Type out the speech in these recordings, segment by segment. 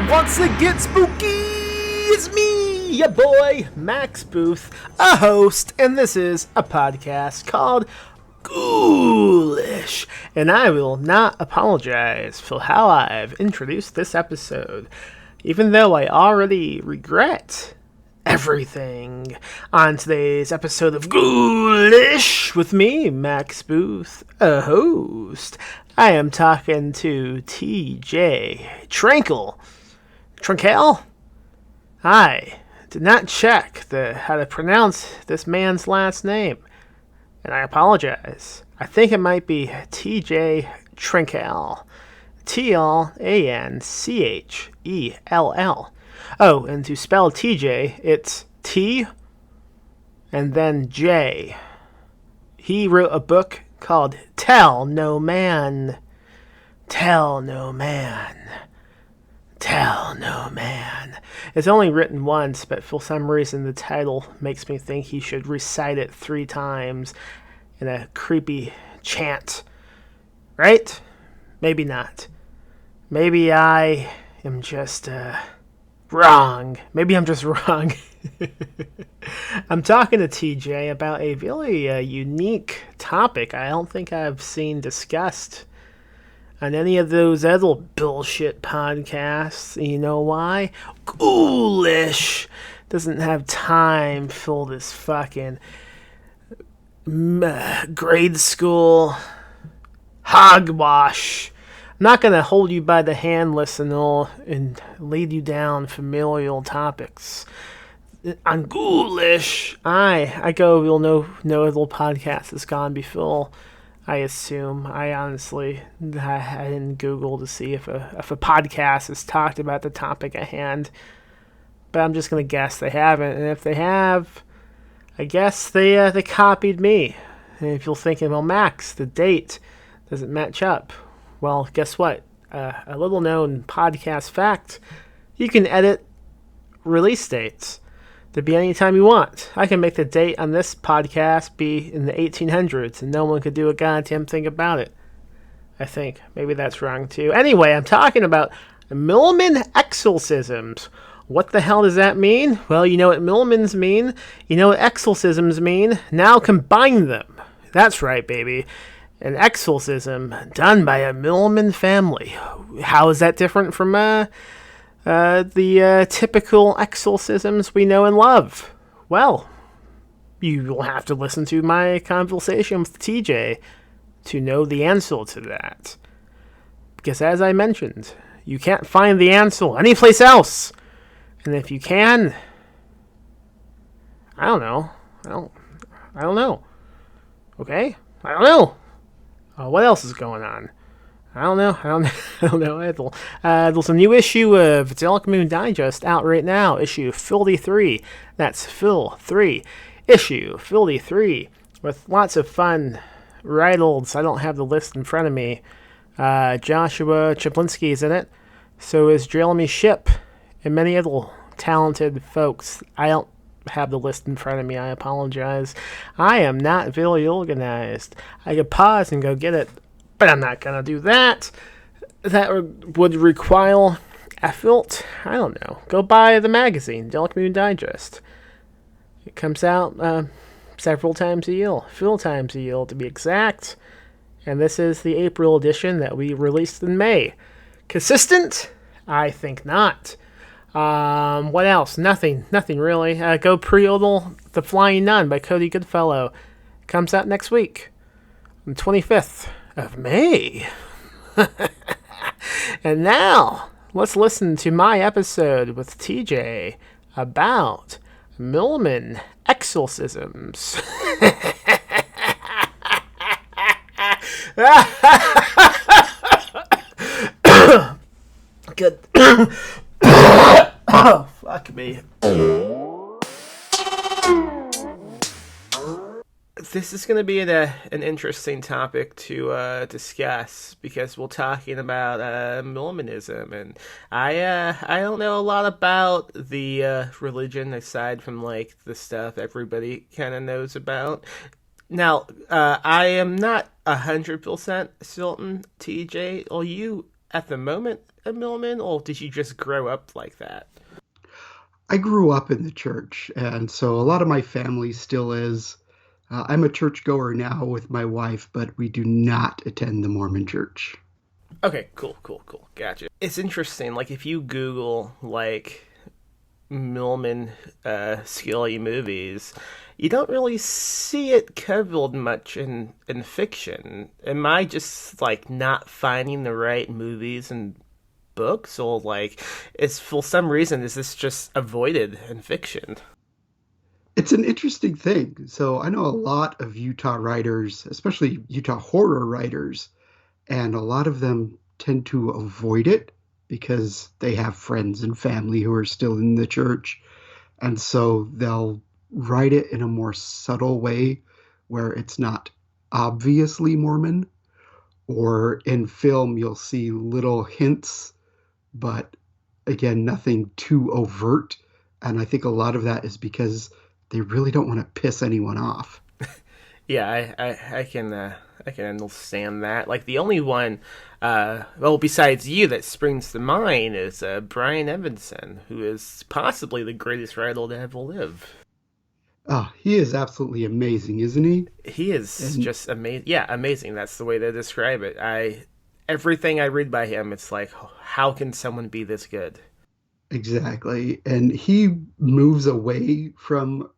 Wants to get spooky? It's me, your boy, Max Booth, a host, and this is a podcast called Ghoulish. And I will not apologize for how I've introduced this episode, even though I already regret everything. On today's episode of Ghoulish with me, Max Booth, a host, I am talking to TJ Tranchell. Tranchell? I did not check how to pronounce this man's last name, and I apologize. I think it might be TJ Tranchell. Tranchell. Oh, and to spell TJ, it's T and then J. He wrote a book called Tell No Man. Tell No Man. Tell No Man. It's only written once, but for some reason the title makes me think he should recite it 3 times in a creepy chant. Right? Maybe not. Maybe I am just wrong. Maybe I'm just wrong. I'm talking to TJ about a really unique topic I don't think I've seen discussed on any of those other bullshit podcasts. You know why? Ghoulish doesn't have time for this fucking grade school hogwash. I'm not going to hold you by the hand, listener, and lead you down familial topics. On Ghoulish, I go, we'll no other podcast has gone before. I assume. I honestly, I didn't Google to see if a podcast has talked about the topic at hand. But I'm just going to guess they haven't. And if they have, I guess they copied me. And if you're thinking, well, Max, the date doesn't match up. Well, guess what? A little known podcast fact, you can edit release dates to be any time you want. I can make the date on this podcast be in the 1800s, and no one could do a goddamn thing about it. I think. Maybe that's wrong, too. Anyway, I'm talking about Millman Exorcisms. What the hell does that mean? Well, you know what Millmans mean. You know what exorcisms mean. Now combine them. That's right, baby. An exorcism done by a Millman family. How is that different from the typical exorcisms we know and love? Well, you will have to listen to my conversation with TJ to know the answer to that. Because as I mentioned, you can't find the answer anyplace else. And if you can, I don't know. I don't know. Okay? I don't know. What else is going on? I don't know. There's a new issue of Dark Moon Digest out right now. Issue 53. That's Phil 3. Issue 53. With lots of fun writers. I don't have the list in front of me. Joshua Chaplinsky is in it. So is Jeremy Shipp. And many other talented folks. I don't have the list in front of me. I apologize. I am not very organized. I could pause and go get it, but I'm not going to do that. That would require effort. I don't know. Go buy the magazine, Dark Moon Digest. It comes out several times a year. 4 times a year to be exact. And this is the April edition that we released in May. Consistent? I think not. What else? Nothing really. Go pre-order The Flying Nun by Cody Goodfellow. Comes out next week, on the 25th of May. And now, let's listen to my episode with TJ about Millman Exorcisms. Good. Oh, fuck me. This is going to be an interesting topic to discuss because we're talking about Mormonism, and I don't know a lot about the religion aside from like the stuff everybody kind of knows about. Now, I am not 100% certain, TJ. Are you at the moment a Mormon, or did you just grow up like that? I grew up in the church, and so a lot of my family still is. I'm a churchgoer now with my wife, but we do not attend the Mormon Church. Okay, cool. Gotcha. It's interesting. Like, if you Google, like, Millman scary movies, you don't really see it covered much in fiction. Am I just like not finding the right movies and books, or like is for some reason is this just avoided in fiction? It's an interesting thing. So I know a lot of Utah writers, especially Utah horror writers, and a lot of them tend to avoid it because they have friends and family who are still in the church. And so they'll write it in a more subtle way where it's not obviously Mormon, or in film, you'll see little hints, but again, nothing too overt. And I think a lot of that is because they really don't want to piss anyone off. Yeah, I can understand that. Like the only one, well, besides you, that springs to mind is Brian Evanson, who is possibly the greatest writer to ever live. Oh, he is absolutely amazing, isn't he? He is And just amazing. Yeah, amazing. That's the way to describe it. I everything I read by him, it's like, how can someone be this good? exactly. And he moves away from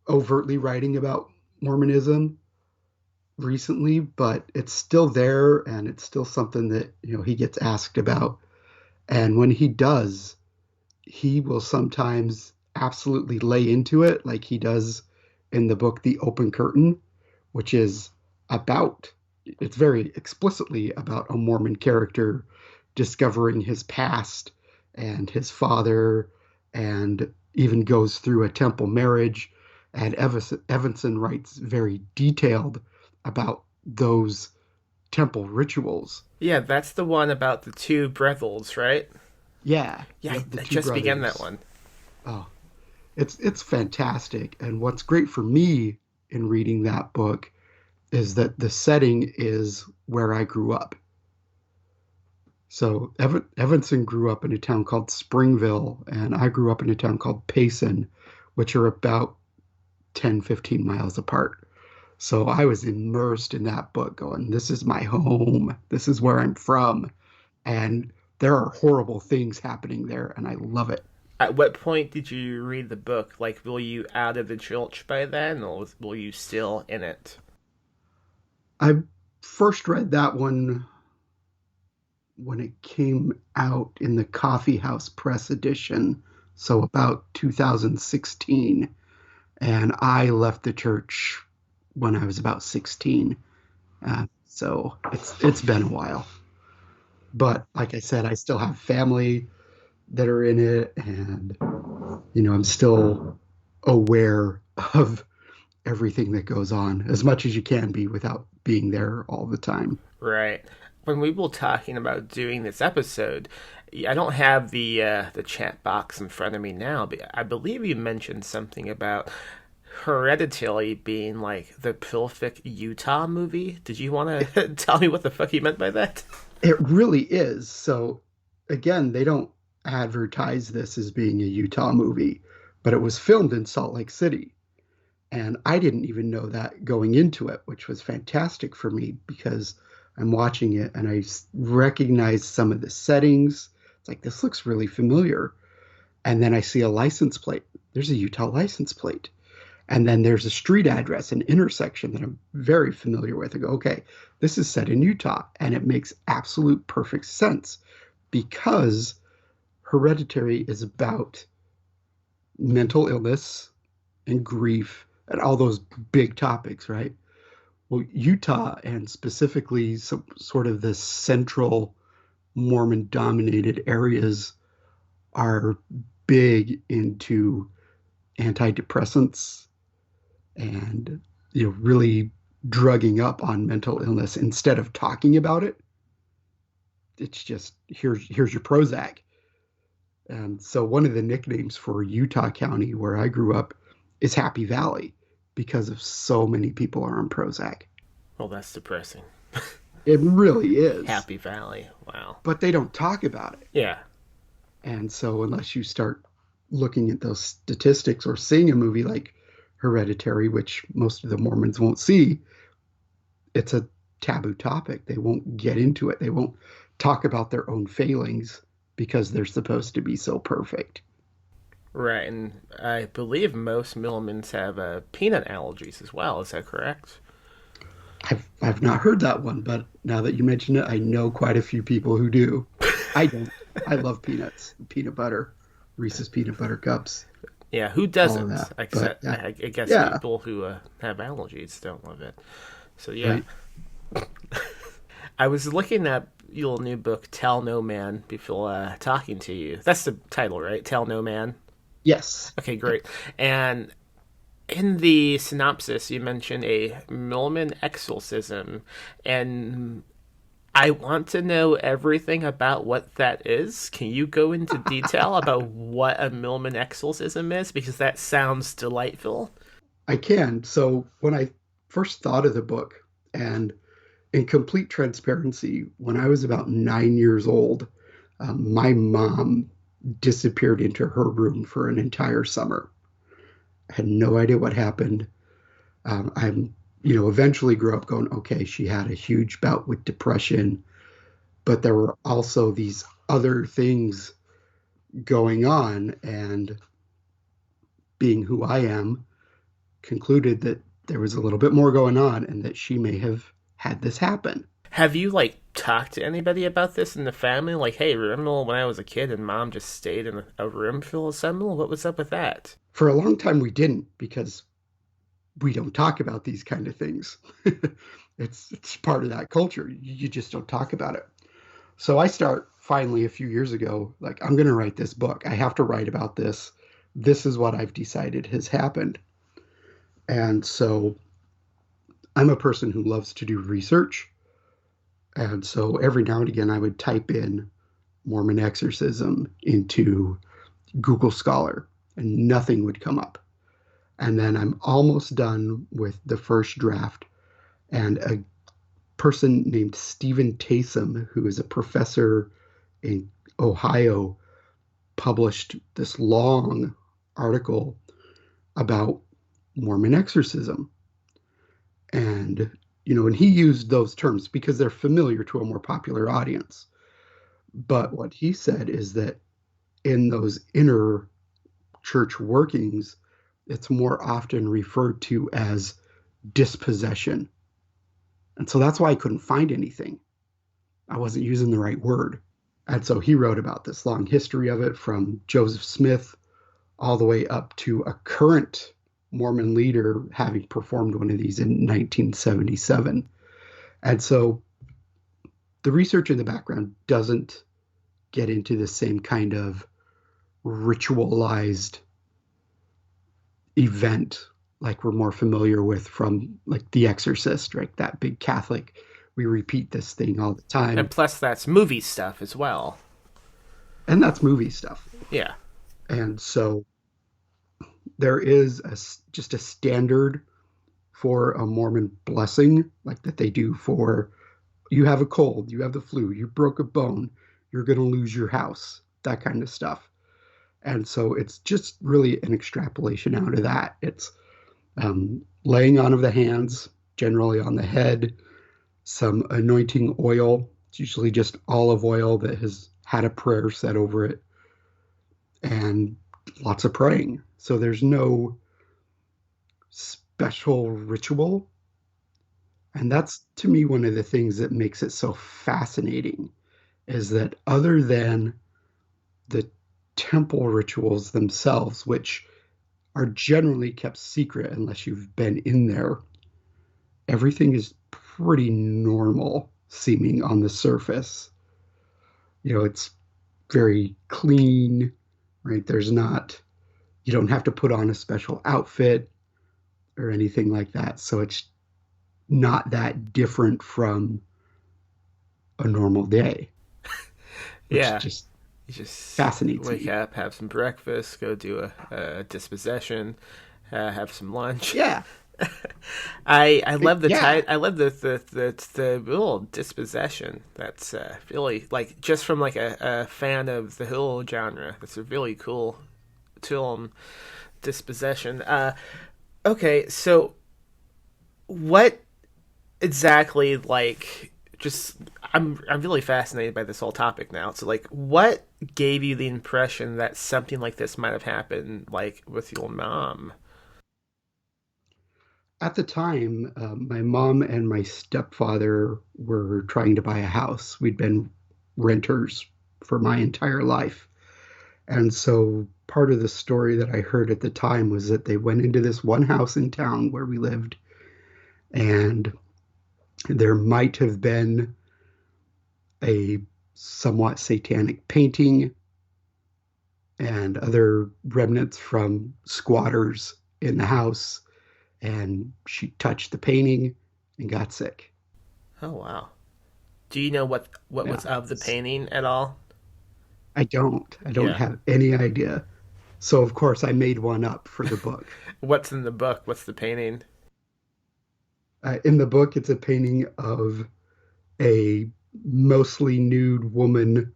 overtly writing about Mormonism recently, but it's still there and it's still something that, he gets asked about. And when he does, he will sometimes absolutely lay into it, like he does in the book The Open Curtain, which is about, it's very explicitly about a Mormon character discovering his past and his father, and even goes through a temple marriage. And Evanson writes very detailed about those temple rituals. Yeah, that's the one about the two brothels, right? Yeah, Yeah, yep, the I two just began that brothers. one. Oh, it's fantastic. And what's great for me in reading that book is that the setting is where I grew up. So Evanson grew up in a town called Springville, and I grew up in a town called Payson, which are about 10, 15 miles apart. So I was immersed in that book going, this is my home. This is where I'm from. And there are horrible things happening there, and I love it. At what point did you read the book? Like, were you out of the church by then, or were you still in it? I first read that one when it came out in the Coffee House Press edition, so about 2016. And I left the church when I was about 16. So it's been a while. But like I said, I still have family that are in it, and I'm still aware of everything that goes on as much as you can be without being there all the time. Right. When we were talking about doing this episode, I don't have the chat box in front of me now, but I believe you mentioned something about Hereditary being like the perfect Utah movie. Did you want to tell me what the fuck you meant by that? It really is. So again, they don't advertise this as being a Utah movie, but it was filmed in Salt Lake City. And I didn't even know that going into it, which was fantastic for me because I'm watching it and I recognize some of the settings. It's like, this looks really familiar. And then I see a license plate. There's a Utah license plate. And then there's a street address, an intersection that I'm very familiar with. I go, okay, this is set in Utah. And it makes absolute perfect sense because Hereditary is about mental illness and grief and all those big topics, right? Well, Utah and specifically some sort of the central Mormon dominated areas are big into antidepressants and really drugging up on mental illness instead of talking about it. It's just here's your Prozac. And so one of the nicknames for Utah County, where I grew up, is Happy Valley because of so many people are on Prozac. Well, that's depressing. It really is. Happy Valley. Wow. But they don't talk about it. Yeah. And so unless you start looking at those statistics or seeing a movie like Hereditary, which most of the Mormons won't see, it's a taboo topic. They won't get into it. They won't talk about their own failings because they're supposed to be so perfect. Right, and I believe most Millmans have peanut allergies as well. Is that correct? I've not heard that one, but now that you mention it, I know quite a few people who do. I don't. I love peanuts, peanut butter, Reese's peanut butter cups, Yeah, who all of doesn't? that. Except, But yeah, I guess yeah, people who have allergies don't love it. So, yeah. right. I was looking at your new book, Tell No Man, before talking to you. That's the title, right? Tell No Man? Yes. Okay, great. And in the synopsis, you mentioned a Millman exorcism, and I want to know everything about what that is. Can you go into detail about what a Millman exorcism is? Because that sounds delightful. I can. So when I first thought of the book, and in complete transparency, when I was about 9 years old, my mom disappeared into her room for an entire summer. I had no idea what happened. I'm, eventually grew up going, okay, she had a huge bout with depression, but there were also these other things going on. And being who I am, concluded that there was a little bit more going on and that she may have had this happen. Have you, like, talked to anybody about this in the family? Like, hey, remember when I was a kid and mom just stayed in a room full of assemble? What was up with that? For a long time, we didn't because we don't talk about these kind of things. It's part of that culture. You just don't talk about it. So I start finally a few years ago, like, I'm going to write this book. I have to write about this. This is what I've decided has happened. And so I'm a person who loves to do research. And so every now and again, I would type in Mormon exorcism into Google Scholar and nothing would come up. And then I'm almost done with the first draft. And a person named Stephen Taysom, who is a professor in Ohio, published this long article about Mormon exorcism. And he used those terms because they're familiar to a more popular audience. But what he said is that in those inner church workings, it's more often referred to as dispossession. And so that's why I couldn't find anything. I wasn't using the right word. And so he wrote about this long history of it from Joseph Smith all the way up to a current Mormon leader having performed one of these in 1977. And so the research in the background doesn't get into the same kind of ritualized event like we're more familiar with from like The Exorcist, right? That big Catholic, we repeat this thing all the And time. plus, that's movie stuff as well. And that's movie stuff. Yeah. And so there is just a standard for a Mormon blessing, like that they do for you have a cold, you have the flu, you broke a bone, you're going to lose your house, that kind of stuff. And so it's just really an extrapolation out of that. It's laying on of the hands, generally on the head, some anointing oil. It's usually just olive oil that has had a prayer said over it, and lots of praying. So there's no special ritual. And that's to me one of the things that makes it so fascinating is that other than the temple rituals themselves, which are generally kept secret unless you've been in there. Everything is pretty normal seeming on the surface. It's very clean, right? You don't have to put on a special outfit or anything like that. So it's not that different from a normal day, which Yeah. just You just fascinates wake me. up, have some breakfast, go do a dispossession, have some lunch. Yeah. I love the Yeah. title. I love the little dispossession. That's really like just from like a fan of the Hill genre. That's a really cool film dispossession. Okay, so what exactly like just I'm really fascinated by this whole topic now. So like what gave you the impression that something like this might have happened like with your mom? At the time, my mom and my stepfather were trying to buy a house. We'd been renters for my entire life. And so part of the story that I heard at the time was that they went into this one house in town where we lived, and there might have been a somewhat satanic painting and other remnants from squatters in the house. And she touched the painting and got sick. Oh wow. Do you know what Yeah. was of the painting at all? I don't. I don't Yeah. have any idea. So, of course, I made one up for the book. What's in the book? What's the painting? In the book, it's a painting of a mostly nude woman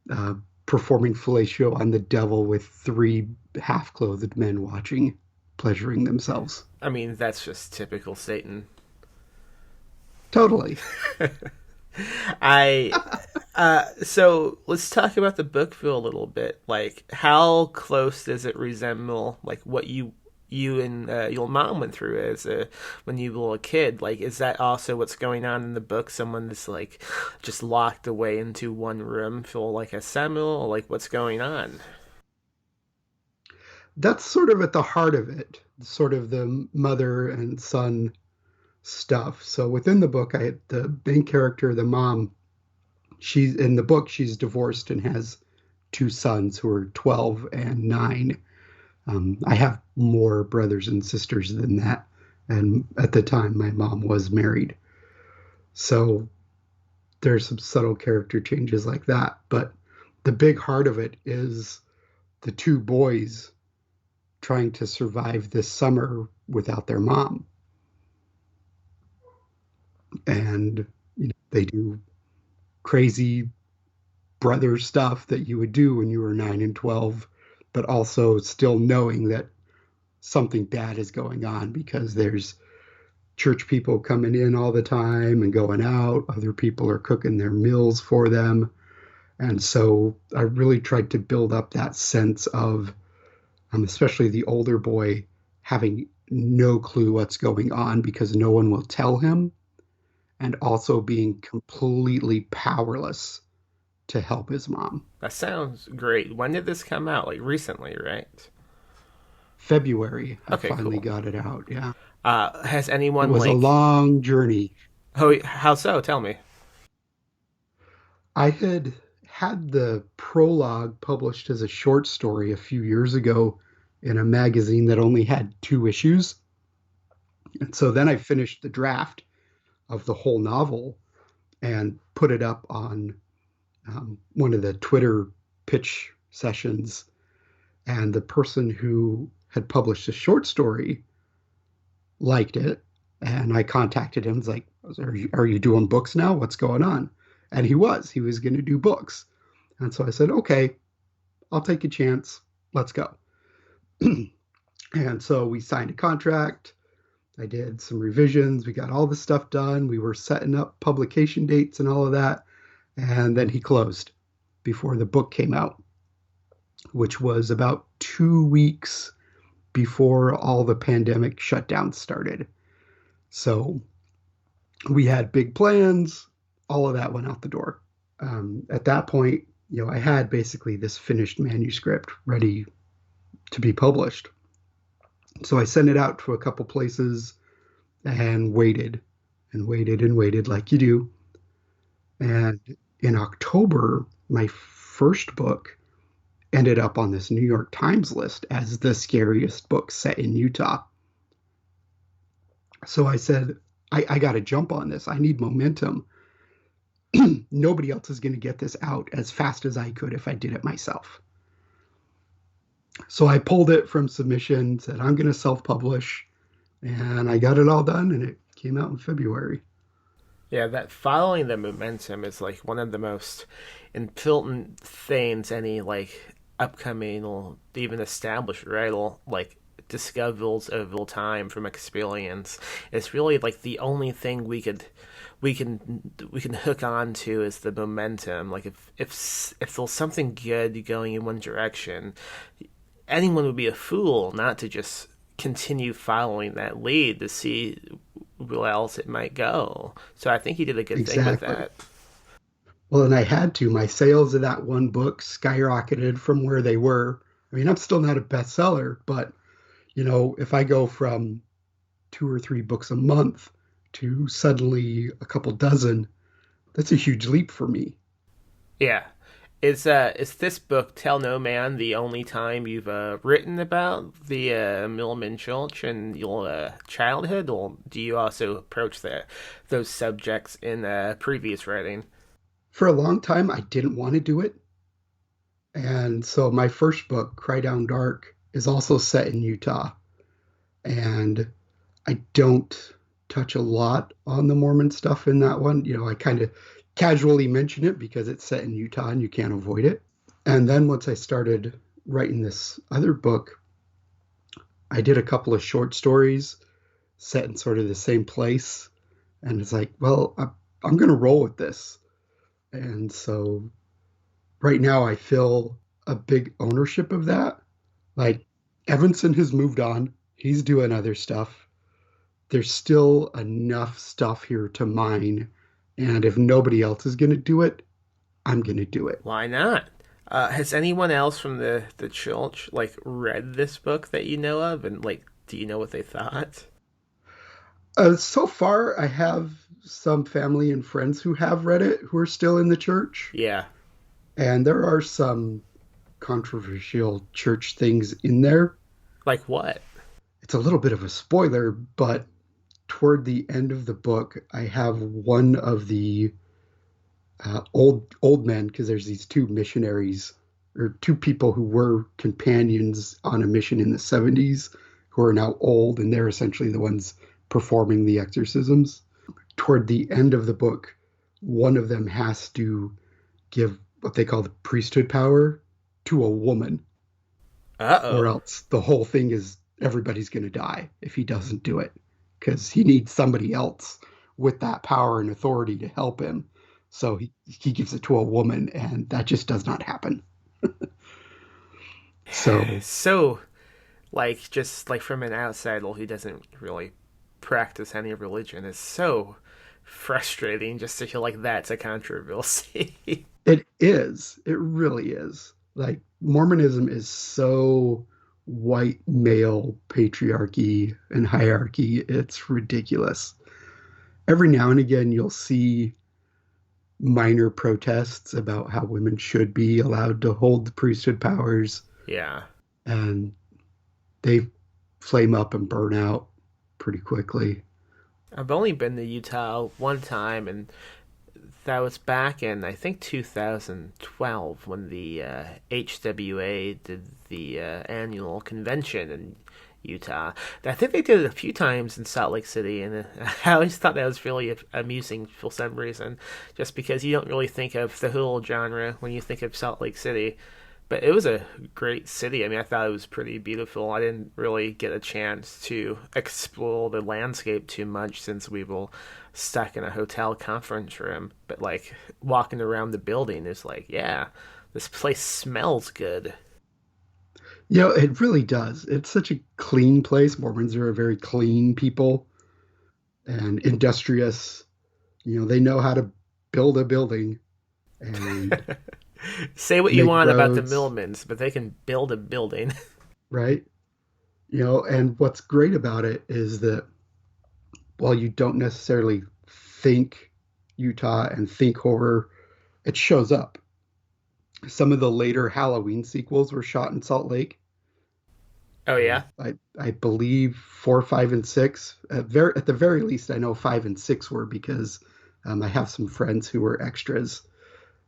uh, performing fellatio on the devil with three half clothed men watching, pleasuring themselves. I mean, that's just typical Satan. Totally. I so let's talk about the book for a little bit. Like, how close does it resemble like what you and your mom went through as a when you were a kid? Like, is that also what's going on in the book? Someone is like just locked away into one room for like a summer, or like what's going on? That's sort of at the heart of it, sort of the mother and son stuff. So within the book, the main character, the mom, she's in the book, she's divorced and has two sons who are 12 and 9. I have more brothers and sisters than that. And at the time, my mom was married. So there's some subtle character changes like that. But the big heart of it is the two boys trying to survive this summer without their mom. And they do crazy brother stuff that you would do when you were 9 and 12, but also still knowing that something bad is going on because there's church people coming in all the time and going out. Other people are cooking their meals for them. And so I really tried to build up that sense of, especially the older boy, having no clue what's going on because no one will tell him, and also being completely powerless to help his mom. That sounds great. When did this come out? Like recently, right? February, I Okay, finally cool. got it out. Yeah. Has It anyone was a like? long journey. Oh, how so? Tell me. I had the prologue published as a short story a few years ago in a magazine that only had 2 issues. And so then I finished the draft of the whole novel and put it up on one of the Twitter pitch sessions. And the person who had published a short story liked it. And I contacted him. It's like, are you doing books now? What's going on? And he was going to do books. And so I said, okay, I'll take a chance. Let's go. And so we signed a contract. I did some revisions. We got all the stuff done. We were setting up publication dates and all of that. And then he closed before the book came out, which was about 2 weeks before all the pandemic shutdowns started. So we had big plans. All of that went out the door. At that point, I had basically this finished manuscript ready to be published. So I sent it out to a couple places and waited and waited and waited like you do. And in October, my first book ended up on this New York Times list as the scariest book set in Utah. So I said, I got to jump on this. I need momentum. Nobody else is going to get this out as fast as I could if I did it myself. So I pulled it from submission, said, I'm going to self publish. And I got it all done, and it came out in February. Yeah, that following the momentum is like one of the most important things any like upcoming or even established writer like discovers over time from experience. It's really like the only thing we can hook on to is the momentum. Like if there's something good going in one direction, anyone would be a fool not to just continue following that lead to see where else it might go. So I think he did a good thing with Exactly. that. Well, and I had to. My sales of that one book skyrocketed from where they were. I mean, I'm still not a bestseller, but if I go from 2 or 3 books a month to suddenly a couple dozen, that's a huge leap for me. Yeah. Is this book Tell No Man the only time you've written about the Millman Church and your childhood, or do you also approach those subjects in previous writing? For a long time, I didn't want to do it. And so my first book, Cry Down Dark, is also set in Utah. And I don't touch a lot on the Mormon stuff in that one. I kind of casually mention it because it's set in Utah and you can't avoid it. And then once I started writing this other book, I did a couple of short stories set in sort of the same place. And it's like, well, I'm going to roll with this. And so right now I feel a big ownership of that. Like Evanson has moved on, he's doing other stuff. There's still enough stuff here to mine. And if nobody else is going to do it, I'm going to do it. Why not? Has anyone else from the church like read this book that you know of, and like, do you know what they thought? So far, I have some family and friends who have read it who are still in the church. Yeah, And there are some controversial church things in there. like what? It's a little bit of a spoiler, but toward the end of the book, I have one of the old men, because there's these two missionaries or two people who were companions on a mission in the 70s who are now old, and they're essentially the ones performing the exorcisms. Toward the end of the book, one of them has to give what they call the priesthood power to a woman, Uh or oh. else the whole thing is everybody's going to die if he doesn't do it because he needs somebody else with that power and authority to help him. So he gives it to a woman, and that just does not happen. So, So, like, just like from an outsider who doesn't really practice any religion, it's so frustrating just to feel like that's a controversy. it is. It really is. Like, Mormonism is so white male patriarchy and hierarchy. It's ridiculous. Every now and again, you'll see minor protests about how women should be allowed to hold the priesthood powers, Yeah. and they flame up and burn out pretty quickly. I've only been to Utah one time, and that was back in, I think, 2012 when the HWA did the annual convention in Utah. I think they did it a few times in Salt Lake City, and I always thought that was really amusing for some reason, just because you don't really think of the whole genre when you think of Salt Lake City. But it was a great city. I mean, I thought it was pretty beautiful. I didn't really get a chance to explore the landscape too much since we were stuck in a hotel conference room. But like walking around the building is like, yeah, this place smells good. It really does. It's such a clean place. Mormons are a very clean people and industrious. They know how to build a building and Say what you make want about the roads, Millmans, but they can build a building. right? And what's great about it is that while you don't necessarily think Utah and think horror, it shows up. Some of the later Halloween sequels were shot in Salt Lake. Oh yeah. I believe 4, 5, and 6. At the very least, I know 5 and 6 were because I have some friends who were extras,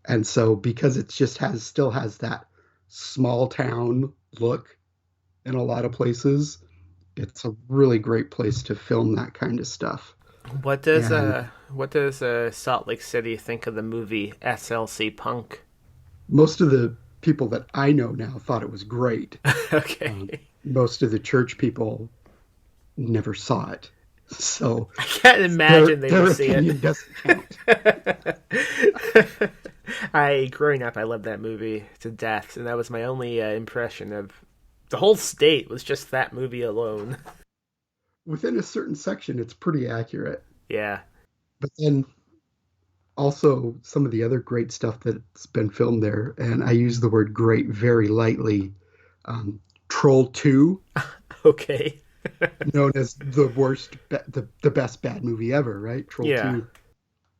and so because it just has still has that small town look in a lot of places, it's a really great place to film that kind of stuff. And What does Salt Lake City think of the movie SLC Punk? most of the people that I know now thought it was great. Okay. Most of the church people never saw it, so I can't imagine they will their see it. opinion doesn't count. I growing up, I loved that movie to death, and that was my only impression of the whole state was just that movie alone. Within a certain section, it's pretty accurate. Yeah. But then also some of the other great stuff that's been filmed there, and I use the word great very lightly. Um, Troll 2, Okay. known as the best bad movie ever, right? Troll Yeah. 2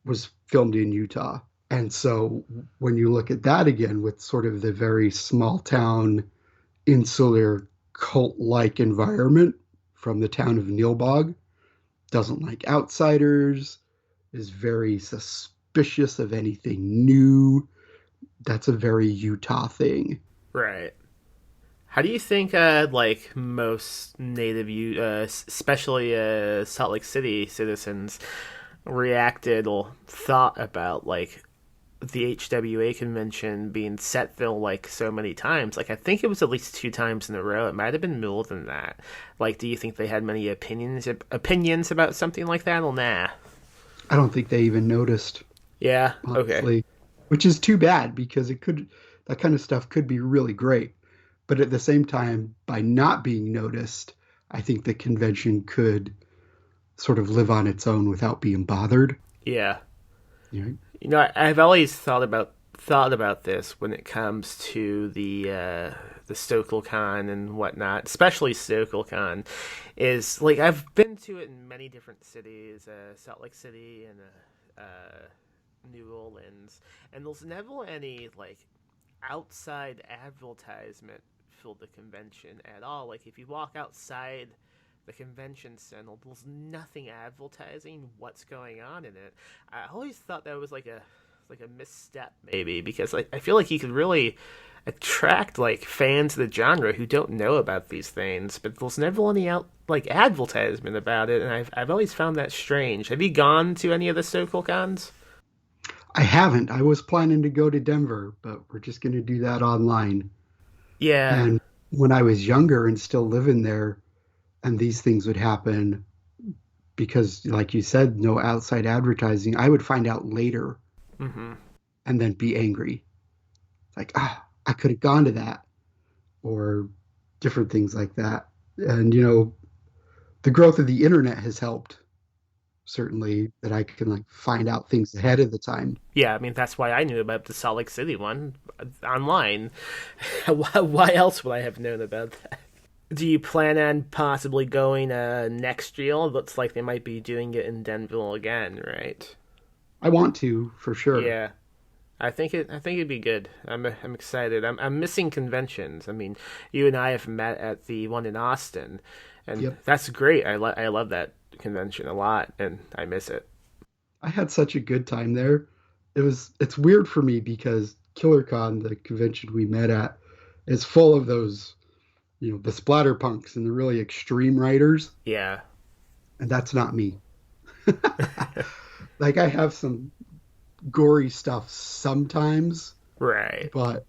was filmed in Utah. And so when you look at that again with sort of the very small town, insular, cult like environment from the town of Nilbog, doesn't like outsiders, is very suspicious of anything new. That's a very Utah thing. Right. How do you think, like most especially Salt Lake City citizens, reacted or thought about like the HWA convention being Setville like so many times? Like I think it was at least 2 times in a row. It might have been more than that. Like, do you think they had many opinions about something like that or nah? I don't think they even noticed, Yeah. Okay. honestly, which is too bad because that kind of stuff could be really great. But at the same time, by not being noticed, I think the convention could sort of live on its own without being bothered. Yeah. You know? I've always thought about this when it comes to the StokelCon and whatnot, especially StokelCon, is like I've been to it in many different cities, Salt Lake City and New Orleans, and there's never any like outside advertisement for the convention at all. Like if you walk outside the convention center, there's nothing advertising what's going on in it. I always thought that was like a misstep maybe because like I feel like you could really attract like fans of the genre who don't know about these things, but there's never any out like advertisement about it, and I've always found that strange. Have you gone to any of the Stokel cons? I haven't. I was planning to go to Denver, but we're just going to do that online. Yeah. And when I was younger and still living there, and these things would happen because, like you said, no outside advertising, I would find out later Mm-hmm. and then be angry. Like, I could have gone to that, or different things like that. And, the growth of the internet has helped, certainly, that I can like find out things ahead of the time. Yeah, I mean that's why I knew about the Salt Lake City one online. Why else would I have known about that? Do you plan on possibly going next year? Looks like they might be doing it in Denver again, right? I want to, for sure. Yeah, I think it'd be good. I'm excited. I'm missing conventions. I mean, you and I have met at the one in Austin, and Yep. that's great. I love that convention a lot, and I miss it. I had such a good time there. It's weird for me because KillerCon, the convention we met at, is full of those, the splatter punks and the really extreme writers, Yeah. and that's not me. Like I have some gory stuff sometimes, Right. but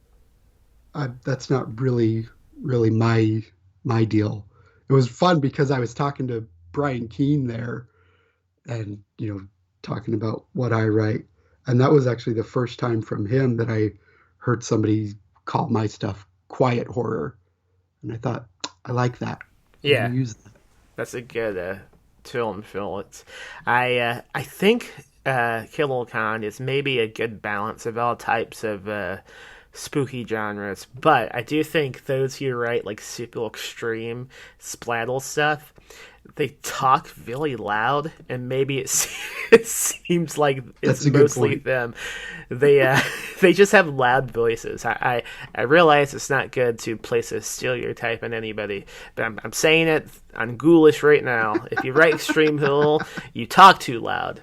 that's not really my deal. It was fun because I was talking to Brian Keene there, and talking about what I write, and that was actually the first time from him that I heard somebody call my stuff quiet horror, and I thought I like that. I'm going Yeah. to use that. That's a good film, Phil. I think Killer Khan is maybe a good balance of all types of spooky genres, but I do think those who write like super extreme splattle stuff, they talk really loud, and maybe it seems like it's That's a good mostly point. them. They they just have loud voices. I realize it's not good to place a stereotype on anybody, but I'm saying it on Ghoulish right now. If you write extreme hill, you talk too loud.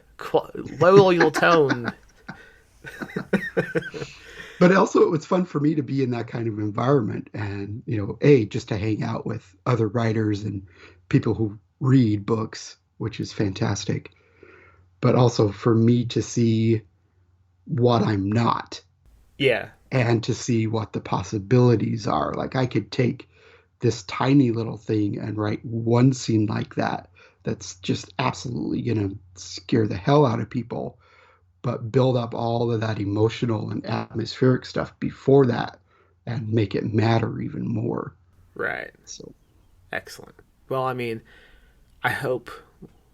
Lower your tone. But also, it was fun for me to be in that kind of environment and, just to hang out with other writers and people who read books, which is fantastic. But also for me to see what I'm not Yeah. and to see what the possibilities are. Like, I could take this tiny little thing and write one scene like that that's just absolutely going to scare the hell out of people, but build up all of that emotional and atmospheric stuff before that and make it matter even more. Right. So, Excellent. Well, I mean, I hope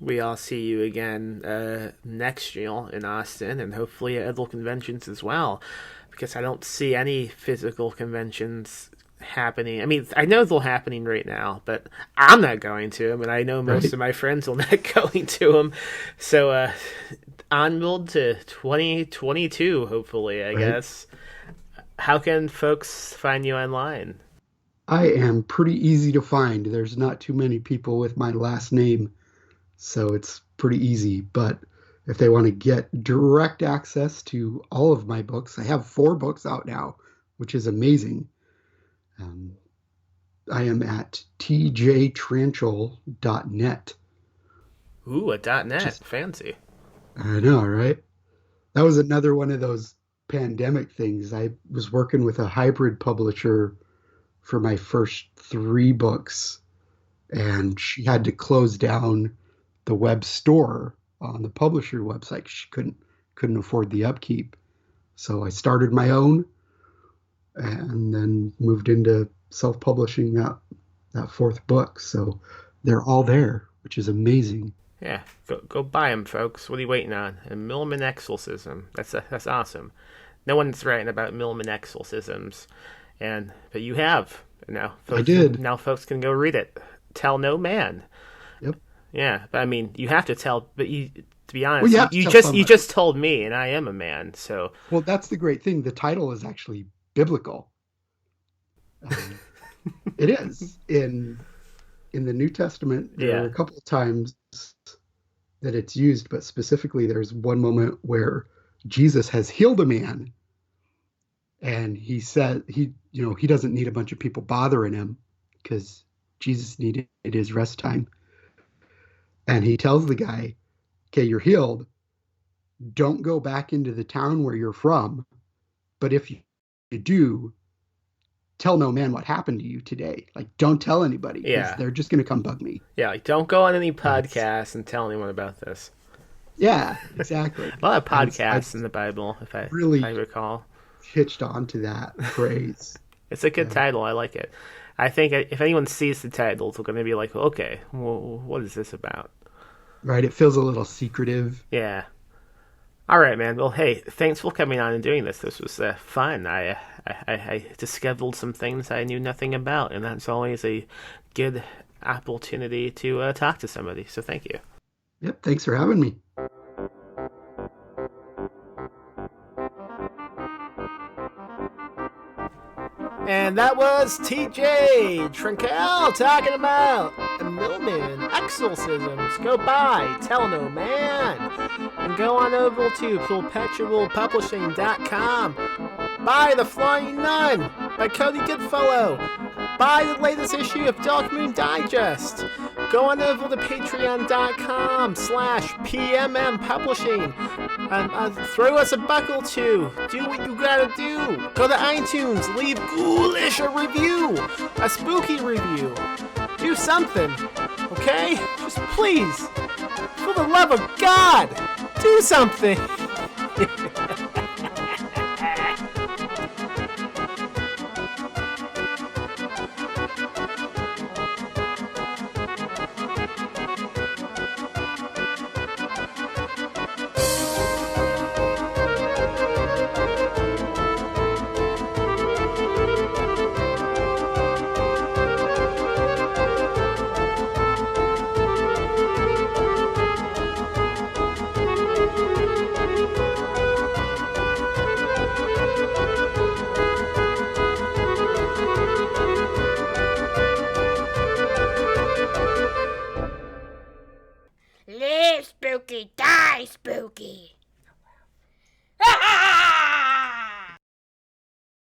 we all see you again next year in Austin, and hopefully at other conventions as well, because I don't see any physical conventions happening. I mean, I know they're happening right now, but I'm not going to them, and I know most right. of my friends are not going to them. So, onward to 2022, hopefully, I Right. guess. How can folks find you online? I am pretty easy to find. There's not too many people with my last name, so it's pretty easy. But if they want to get direct access to all of my books, I have 4 books out now, which is amazing. Um, I am at tjtranchell.net. Ooh, a .net. Just, Fancy. I know, right? That was another one of those pandemic things. I was working with a hybrid publisher for my first 3 books, and she had to close down the web store on the publisher website. She couldn't afford the upkeep. So I started my own and then moved into self-publishing that 4th book. So they're all there, which is amazing. Yeah, go buy them, folks. What are you waiting on? A Millman Exorcism. That's awesome. No one's writing about Millman Exorcisms, but you have now. I Folks, did. now folks can go read it. Tell no man. Yep. Yeah, but I mean, you have to tell. But to be Well, honest, you you, have to you tell just you somebody. just told me, and I am a man. So Well, that's the great thing. The title is actually biblical. Um, it is in the New Testament. There are yeah, a couple of times that it's used, but specifically, there's one moment where Jesus has healed a man, and he said he doesn't need a bunch of people bothering him because Jesus needed his rest time, and he tells the guy, "Okay, you're healed. Don't go back into the town where you're from, but if you do, tell no man what happened to you today. Like, don't tell anybody because yeah, they're just going to come bug me." yeah. Like, don't go on any And podcasts and tell anyone about this. yeah, exactly. A lot of And so I podcasts in the Bible, if I really recall. hitched on to that phrase. It's a good Um, title. I like it. I think if anyone sees the title, they're going to be like, okay, well, what is this about? right? It feels a little secretive. Yeah. All right, man. Well, hey, thanks for coming on and doing this. This was fun. I discovered some things I knew nothing about, and that's always a good opportunity to talk to somebody. So thank you. Yep. Thanks for having me. And that was TJ Tranchell talking about Millman Exorcisms. Go buy Tell No Man. And go on over to perpetualpublishing.com. Buy The Flying Nun by Cody Goodfellow. Buy the latest issue of Dark Moon Digest. Go on over to patreon.com/PMM Publishing. And throw us a buck or two. Do what you gotta do. Go to iTunes. Leave Ghoulish a review. A spooky review. Do something. Okay? Just please. For the love of God. Do something. spooky. Die, spooky.